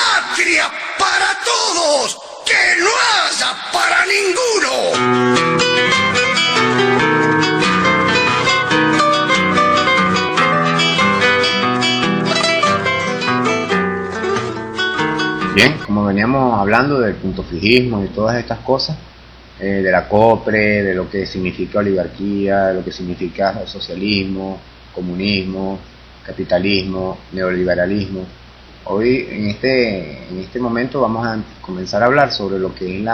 Patria para todos, que no haya para ninguno. Bien, como veníamos hablando del punto fijismo y todas estas cosas, de la COPRE, de lo que significa oligarquía, de lo que significa socialismo, comunismo, capitalismo, neoliberalismo. Hoy, en este momento, vamos a comenzar a hablar sobre lo que es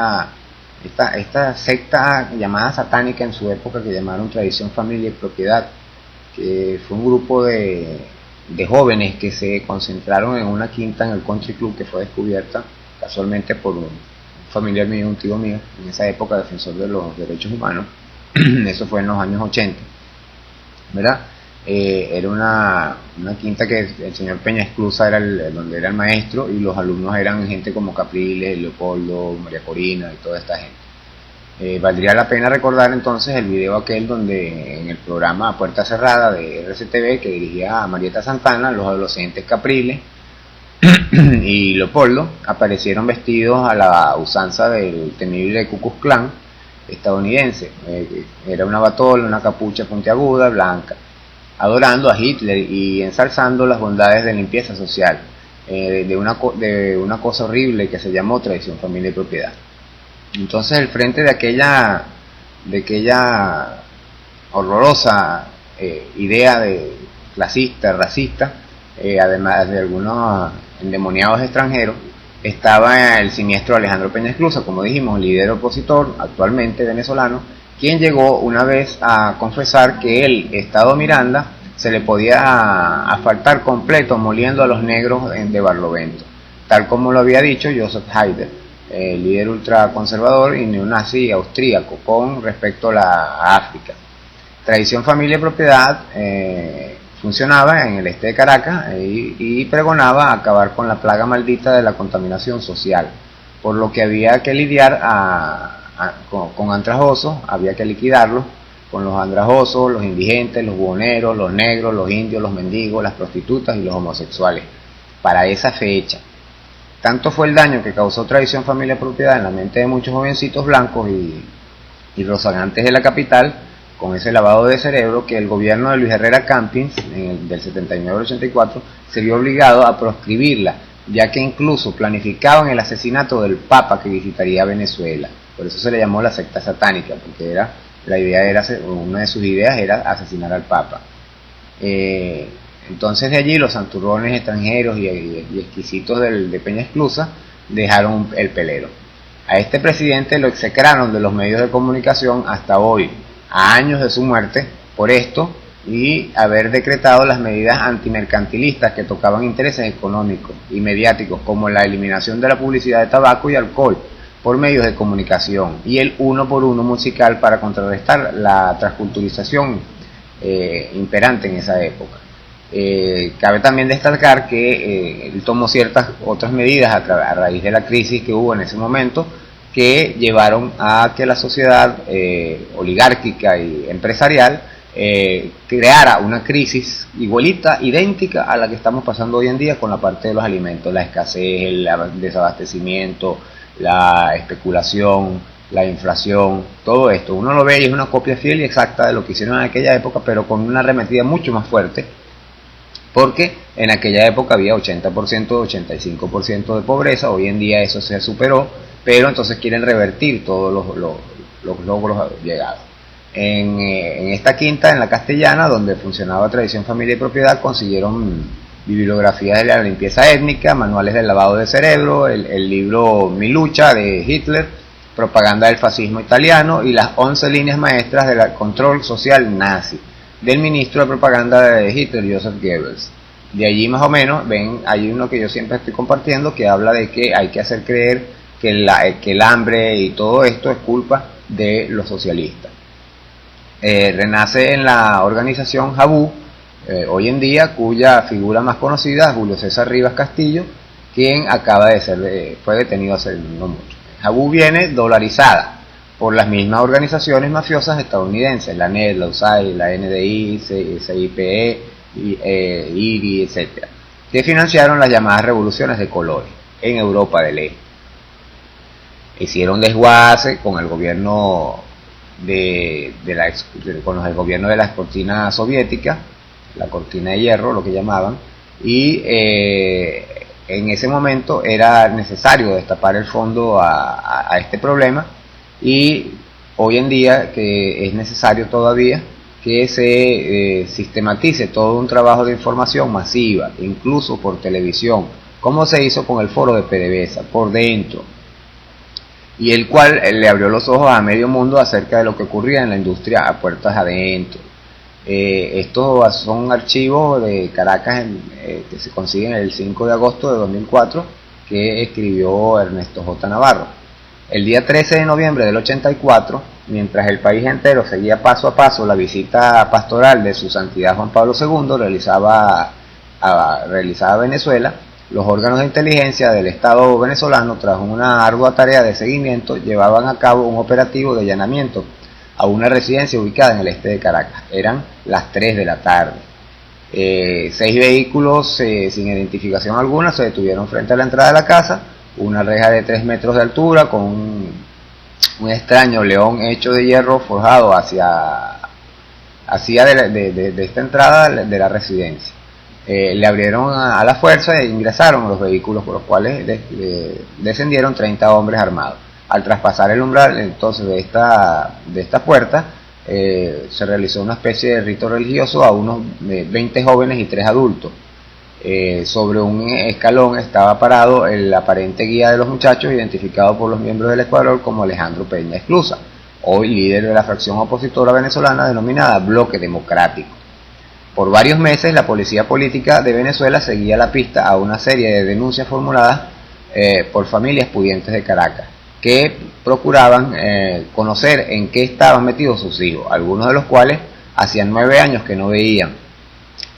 esta secta llamada satánica en su época, que llamaron Tradición, Familia y Propiedad, que fue un grupo de jóvenes que se concentraron en una quinta en el Country Club, que fue descubierta casualmente por un familiar mío, un tío mío, en esa época defensor de los derechos humanos. Eso fue en los años 80, ¿verdad? Era una quinta que el señor Peña Esclusa era donde era el maestro, y los alumnos eran gente como Capriles, Leopoldo, María Corina y toda esta gente. Valdría la pena recordar entonces el video aquel donde en el programa Puerta Cerrada de RCTV, que dirigía a Marieta Santana, los adolescentes Capriles y Leopoldo aparecieron vestidos a la usanza del temible Ku Klux Klan estadounidense. Era una batola, una capucha puntiaguda, blanca, adorando a Hitler y ensalzando las bondades de limpieza social, de una cosa horrible que se llamó Tradición, Familia y Propiedad. Entonces, el frente de aquella horrorosa idea de clasista, racista, además de algunos endemoniados extranjeros, estaba el siniestro Alejandro Peña Esclusa, como dijimos, líder opositor, actualmente venezolano, quien llegó una vez a confesar que el Estado Miranda se le podía asfaltar completo moliendo a los negros de Barlovento, tal como lo había dicho Joseph Haydn, líder ultraconservador y neonazi austríaco, con respecto a África. Tradición, Familia y Propiedad funcionaba en el este de Caracas y pregonaba acabar con la plaga maldita de la contaminación social, por lo que había que lidiar con andrajosos, había que liquidarlos, con los andrajosos, los indigentes, los buhoneros, los negros, los indios, los mendigos, las prostitutas y los homosexuales, para esa fecha. Tanto fue el daño que causó Tradición, Familia y Propiedad en la mente de muchos jovencitos blancos y rozagantes de la capital, con ese lavado de cerebro, que el gobierno de Luis Herrera Campins, del 79 al 84, se vio obligado a proscribirla, ya que incluso planificaban el asesinato del Papa que visitaría Venezuela. Por eso se le llamó la secta satánica, porque una de sus ideas era asesinar al Papa. Entonces de allí los santurrones extranjeros y exquisitos de Peña Esclusa dejaron el pelero. A este presidente lo execraron de los medios de comunicación hasta hoy, a años de su muerte, por esto y haber decretado las medidas antimercantilistas que tocaban intereses económicos y mediáticos, como la eliminación de la publicidad de tabaco y alcohol por medios de comunicación, y el 1 por 1 musical para contrarrestar la transculturización imperante en esa época. Cabe también destacar que él tomó ciertas otras medidas a raíz de la crisis que hubo en ese momento, que llevaron a que la sociedad oligárquica y empresarial creara una crisis igualita, idéntica a la que estamos pasando hoy en día con la parte de los alimentos, la escasez, el desabastecimiento, la especulación, la inflación, todo esto. Uno lo ve y es una copia fiel y exacta de lo que hicieron en aquella época, pero con una arremetida mucho más fuerte, porque en aquella época había 80%, 85% de pobreza. Hoy en día eso se superó, pero entonces quieren revertir todos los logros llegados. En esta quinta, en la Castellana, donde funcionaba Tradición, Familia y Propiedad, consiguieron bibliografías de la limpieza étnica, manuales del lavado de cerebro, el libro Mi lucha de Hitler, propaganda del fascismo italiano y las 11 líneas maestras del control social nazi del ministro de propaganda de Hitler, Joseph Goebbels. De allí más o menos, ven, hay uno que yo siempre estoy compartiendo que habla de que hay que hacer creer que el hambre y todo esto es culpa de los socialistas. Renace en la organización Jabú, hoy en día, cuya figura más conocida es Julio César Rivas Castillo, quien acaba de ser, fue detenido hace no mucho. Jabú viene dolarizada por las mismas organizaciones mafiosas estadounidenses, la NED, la USAID, la NDI, CIPE, IRI, etc., que financiaron las llamadas revoluciones de colores. en Europa del Este. Hicieron desguace con el gobierno con el gobierno de la cortina soviética, la cortina de hierro, lo que llamaban, y en ese momento era necesario destapar el fondo a este problema, y hoy en día que es necesario todavía que se sistematice todo un trabajo de información masiva, incluso por televisión, como se hizo con el foro de PDVSA, por dentro, y el cual le abrió los ojos a medio mundo acerca de lo que ocurría en la industria a puertas adentro. Estos son archivos de Caracas que se consiguen el 5 de agosto de 2004, que escribió Ernesto J. Navarro. El día 13 de noviembre del 84, mientras el país entero seguía paso a paso la visita pastoral de su santidad Juan Pablo II realizada a Venezuela, los órganos de inteligencia del Estado venezolano, tras una ardua tarea de seguimiento, llevaban a cabo un operativo de allanamiento a una residencia ubicada en el este de Caracas. Eran las 3 de la tarde. 6 vehículos sin identificación alguna se detuvieron frente a la entrada de la casa. Una reja de 3 metros de altura con un extraño león hecho de hierro forjado hacia de esta entrada de la residencia. Le abrieron a la fuerza e ingresaron los vehículos, por los cuales descendieron 30 hombres armados. Al traspasar el umbral entonces de esta puerta, se realizó una especie de rito religioso a unos 20 jóvenes y 3 adultos. Sobre un escalón estaba parado el aparente guía de los muchachos, identificado por los miembros del escuadrón como Alejandro Peña Esclusa, hoy líder de la fracción opositora venezolana denominada Bloque Democrático. Por varios meses la policía política de Venezuela seguía la pista a una serie de denuncias formuladas por familias pudientes de Caracas, que procuraban conocer en qué estaban metidos sus hijos, algunos de los cuales hacían 9 años que no veían.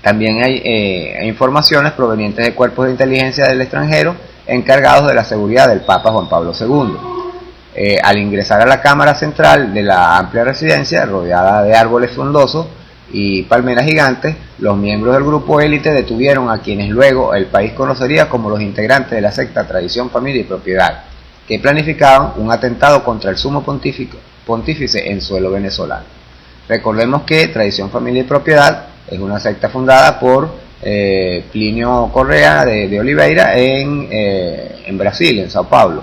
También hay informaciones provenientes de cuerpos de inteligencia del extranjero encargados de la seguridad del Papa Juan Pablo II. Al ingresar a la cámara central de la amplia residencia, rodeada de árboles frondosos y palmeras gigantes, los miembros del grupo élite detuvieron a quienes luego el país conocería como los integrantes de la secta Tradición, Familia y Propiedad, que planificaban un atentado contra el sumo pontífice en suelo venezolano. Recordemos que Tradición, Familia y Propiedad es una secta fundada por Plinio Correa de Oliveira en Brasil, en Sao Paulo.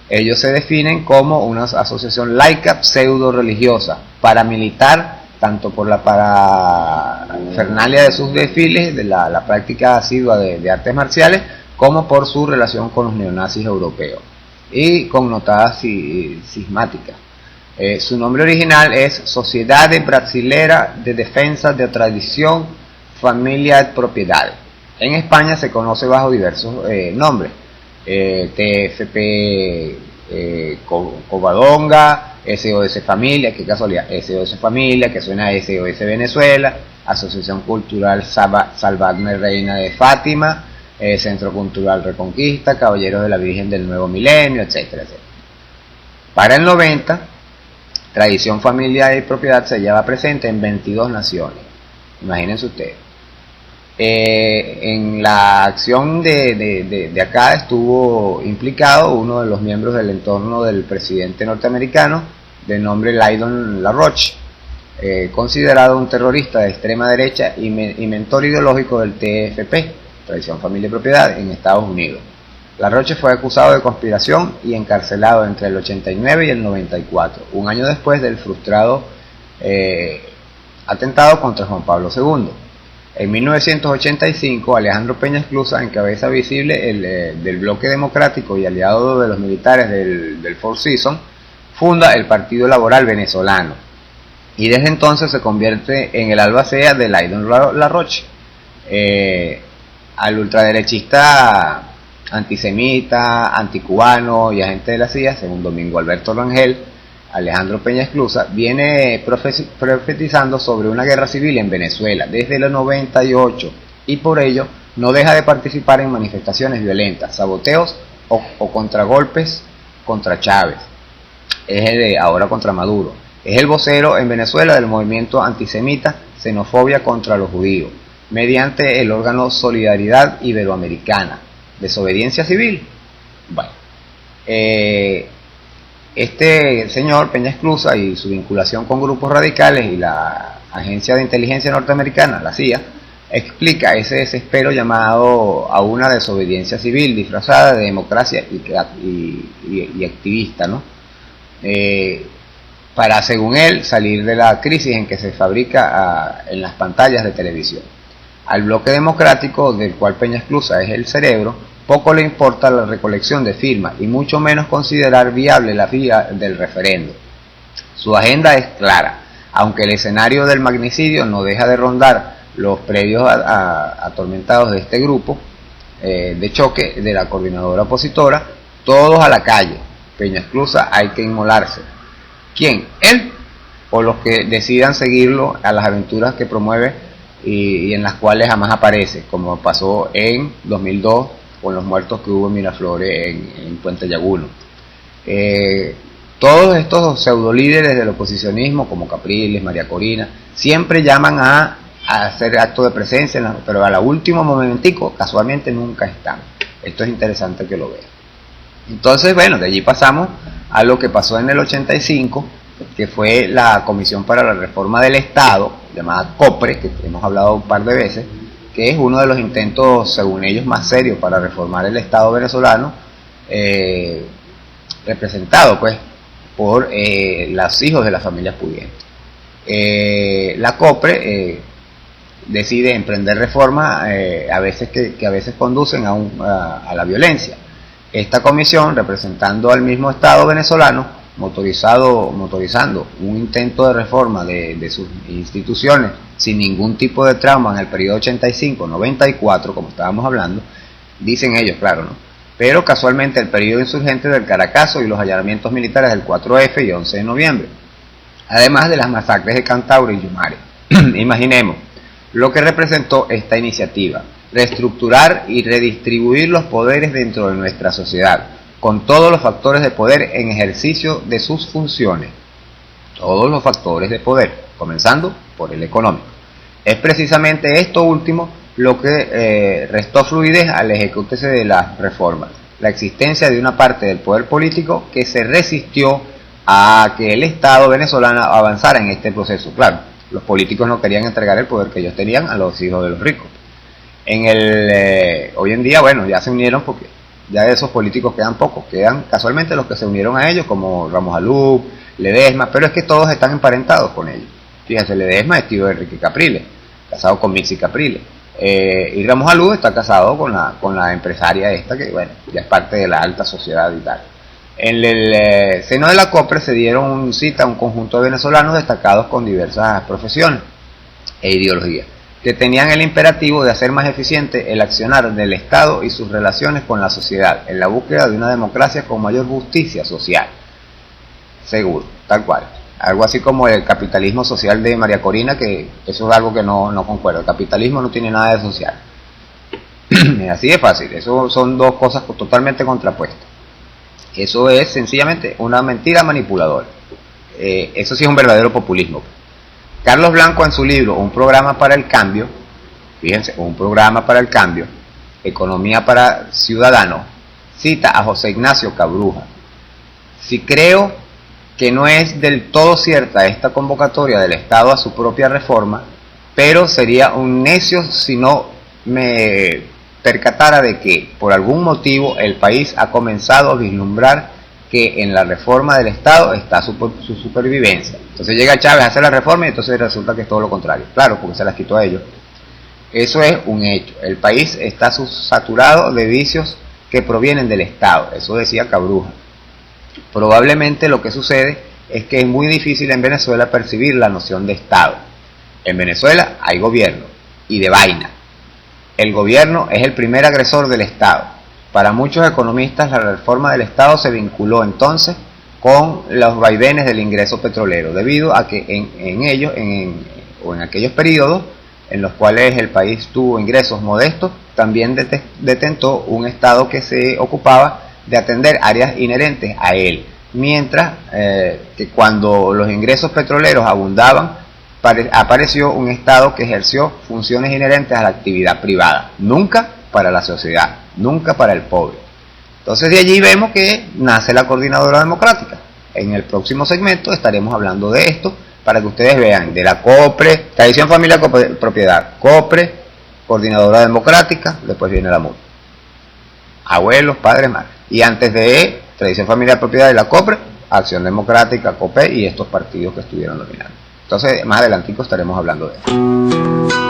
Ellos se definen como una asociación laica pseudo-religiosa, paramilitar, tanto por la parafernalia de sus desfiles, de la práctica asidua de artes marciales, como por su relación con los neonazis europeos, y connotada cismática. Su nombre original es Sociedade Brasileira de Defensa de Tradición, Familia y Propiedad. En España se conoce bajo diversos nombres: TFP Covadonga, SOS Familia, qué casualidad, SOS Familia, que suena a SOS Venezuela, Asociación Cultural Salvadme Reina de Fátima, Centro Cultural Reconquista, Caballeros de la Virgen del Nuevo Milenio, etcétera, etcétera. Para el 90, Tradición, Familia y Propiedad se lleva presente en 22 naciones. Imagínense ustedes. En la acción de acá estuvo implicado uno de los miembros del entorno del presidente norteamericano, de nombre Lyndon LaRoche, considerado un terrorista de extrema derecha y mentor ideológico del TFP, Tradición, Familia y Propiedad, en Estados Unidos. LaRoche fue acusado de conspiración y encarcelado entre el 89 y el 94, un año después del frustrado atentado contra Juan Pablo II. En 1985, Alejandro Peña Esclusa, en cabeza visible del Bloque Democrático y aliado de los militares del Four Seasons, funda el Partido Laboral Venezolano, y desde entonces se convierte en el albacea de Lyndon LaRoche. Al ultraderechista antisemita, anticubano y agente de la CIA, según Domingo Alberto Rangel, Alejandro Peña Esclusa viene profetizando sobre una guerra civil en Venezuela desde el 98, y por ello no deja de participar en manifestaciones violentas, saboteos o contragolpes contra Chávez, ahora contra Maduro. Es el vocero en Venezuela del movimiento antisemita Xenofobia contra los Judíos, mediante el órgano Solidaridad Iberoamericana, Desobediencia Civil, Bueno, este señor Peña Esclusa y su vinculación con grupos radicales y la agencia de inteligencia norteamericana, la CIA, explica ese desespero llamado a una desobediencia civil disfrazada de democracia y activista, ¿no? Para, según él, salir de la crisis en que se fabrica en las pantallas de televisión. Al bloque democrático, del cual Peña Esclusa es el cerebro, poco le importa la recolección de firmas y mucho menos considerar viable la vía del referendo. Su agenda es clara, aunque el escenario del magnicidio no deja de rondar los predios atormentados de este grupo de choque de la coordinadora opositora. Todos a la calle. Peña Esclusa hay que inmolarse. ¿Quién? ¿Él? ¿O los que decidan seguirlo a las aventuras que promueve y en las cuales jamás aparece, como pasó en 2002 con los muertos que hubo en Miraflores en Puente Llaguno? Todos estos pseudolíderes del oposicionismo, como Capriles, María Corina, siempre llaman a hacer acto de presencia, pero a la último momentico casualmente nunca están. Esto es interesante que lo vean. Entonces, bueno, de allí pasamos a lo que pasó en el 85, que fue la Comisión para la Reforma del Estado, llamada COPRE, que hemos hablado un par de veces, que es uno de los intentos, según ellos, más serios para reformar el Estado venezolano, representado pues por los hijos de las familias pudientes. La COPRE decide emprender reformas a veces que a veces conducen a la violencia. Esta comisión, representando al mismo Estado venezolano, motorizando un intento de reforma de sus instituciones sin ningún tipo de trauma en el periodo 85-94, como estábamos hablando, dicen ellos, claro, ¿no? Pero casualmente el periodo insurgente del Caracazo y los allanamientos militares del 4F y 11 de noviembre, además de las masacres de Cantauro y Yumare. Imaginemos lo que representó esta iniciativa: reestructurar y redistribuir los poderes dentro de nuestra sociedad, con todos los factores de poder en ejercicio de sus funciones. Todos los factores de poder, comenzando por el económico. Es precisamente esto último lo que restó fluidez al ejecutarse de las reformas: la existencia de una parte del poder político que se resistió a que el Estado venezolano avanzara en este proceso. Claro, los políticos no querían entregar el poder que ellos tenían a los hijos de los ricos. Hoy en día, bueno, ya se unieron, porque ya de esos políticos quedan pocos, quedan casualmente los que se unieron a ellos, como Ramos Alú, Ledesma, pero es que todos están emparentados con ellos. Fíjense, Ledesma es tío de Enrique Capriles, casado con Mixi Capriles, y Ramos Alú está casado con la empresaria esta, que bueno, ya es parte de la alta sociedad y tal. En el seno de la COPRE se dieron cita a un conjunto de venezolanos destacados con diversas profesiones e ideologías, que tenían el imperativo de hacer más eficiente el accionar del Estado y sus relaciones con la sociedad, en la búsqueda de una democracia con mayor justicia social. Seguro, tal cual. Algo así como el capitalismo social de María Corina, que eso es algo que no concuerdo. El capitalismo no tiene nada de social. Así de fácil. Eso son dos cosas totalmente contrapuestas. Eso es sencillamente una mentira manipuladora. Eso sí es un verdadero populismo. Carlos Blanco, en su libro Un programa para el cambio, fíjense, Un programa para el cambio, Economía para Ciudadanos, cita a José Ignacio Cabruja. Si creo que no es del todo cierta esta convocatoria del Estado a su propia reforma, pero sería un necio si no me percatara de que, por algún motivo, el país ha comenzado a vislumbrar que en la reforma del Estado está su supervivencia. Entonces llega Chávez a hacer la reforma y entonces resulta que es todo lo contrario. Claro, porque se las quitó a ellos. Eso es un hecho. El país está saturado de vicios que provienen del Estado. Eso decía Cabruja. Probablemente lo que sucede es que es muy difícil en Venezuela percibir la noción de Estado. En Venezuela hay gobierno, y de vaina. El gobierno es el primer agresor del Estado. Para muchos economistas, la reforma del Estado se vinculó entonces con los vaivenes del ingreso petrolero, debido a que en aquellos periodos en los cuales el país tuvo ingresos modestos, también detentó un Estado que se ocupaba de atender áreas inherentes a él, mientras que cuando los ingresos petroleros abundaban, apareció un Estado que ejerció funciones inherentes a la actividad privada, nunca para la sociedad, nunca para el pobre. Entonces de allí vemos que nace la Coordinadora Democrática. En el próximo segmento estaremos hablando de esto para que ustedes vean de la COPRE, Tradición, Familia, Propiedad, COPRE, Coordinadora Democrática, después viene la MUD. Abuelos, padres, madres. Y antes de Tradición, Familia, Propiedad y la COPRE, Acción Democrática, COPE y estos partidos que estuvieron dominando. Entonces más adelantico estaremos hablando de esto.